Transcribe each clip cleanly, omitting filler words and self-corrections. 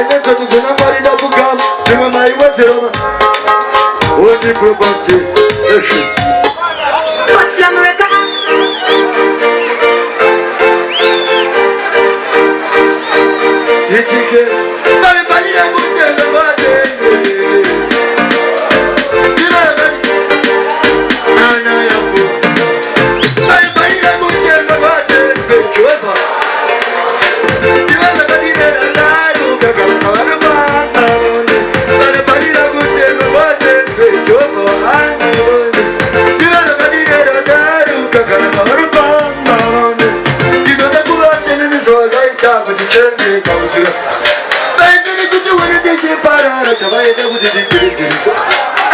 ene kotu kuna marida kukam Chuma mai wateroma Odi property What's l'America? Yetike Bari bari na kutenda bade Kira bari Nana yaku Bari bari na kutenda bade Bechoba Kira bari na naru Kakala kawana mata Bari bari na kutenda bade Bechoba Kira bari na naru Kakala kawana mata Kira takuwa tene nisoa gaita Kuchende kausira Baitani kuchu wane teke parara Chabaye na kuchu dikiri kiri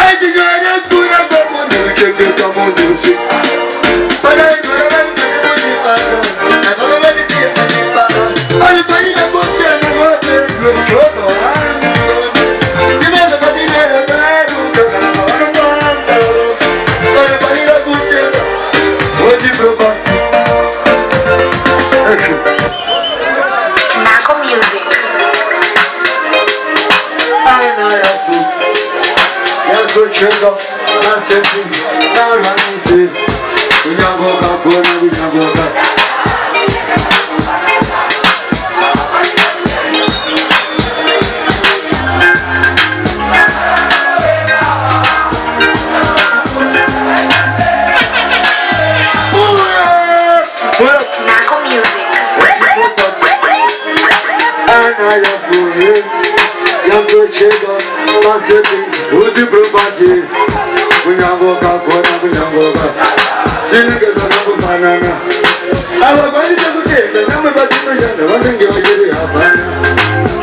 Aiti jwara kura kamundu Chende kamundu si Padai kura kamundu Kuchi para Nakama wani tiye kuchi para Ani pani na kuchi na kote Kuri choto Kimeza kati nera karu Kakara kawana manda Ani pani na kuchi Wadi probati Action Naco Music. Yaso chega, na senti, na ranise, unyaboka kona unyaboka. Naco Music. Yaso chega, na senti, udi probati, unyaboka kona unyaboka. Sinigeza nakufanana. Abagwani tekutenda namwe batinoyana vanenge vachiri hapana.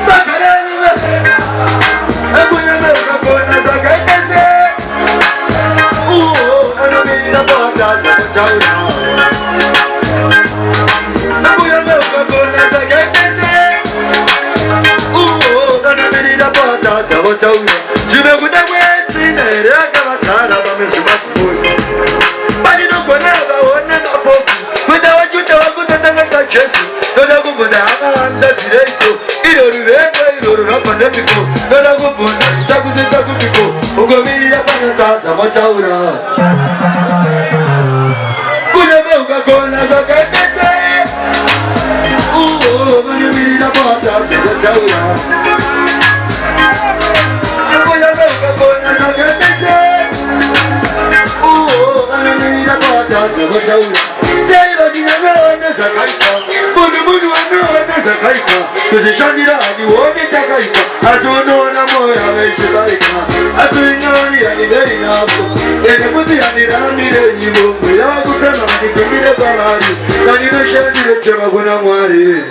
Bakarani vese, ekunyame ukakona zvakaitese. Anomirira pavatata kutaura. Ekunyame ukakona zvakaitese. Anomirira pavatata kutaura. Zvimekuda mwetsina here akavazara pameso makufuni. Patinogona vaone mapofu. Kuda wachuta wakutotanga Jesu. Toda kubunda akawanda zireito. Iro ruvengo iro rapandemiko. Toda kubunda takuzita kutiko. Ugomirira panasadza mataura. Kunyame ukakona zvakaitese. Vanomirira pasadza mataura. Kunyame ukakona zvakaitese. Vanomirira pasadza mataura. Sei vatinanoona zvakaita. Munhu anoona zvakaita. Kuzvishandira hanione chakaita. Asi unoona moyo havaichibaika. Asi nyori hanidei navo. Ende kuti handiraramire ivo. Mweya wakufema handipindire pavari. Kandinoshandire chema kuna Mwari.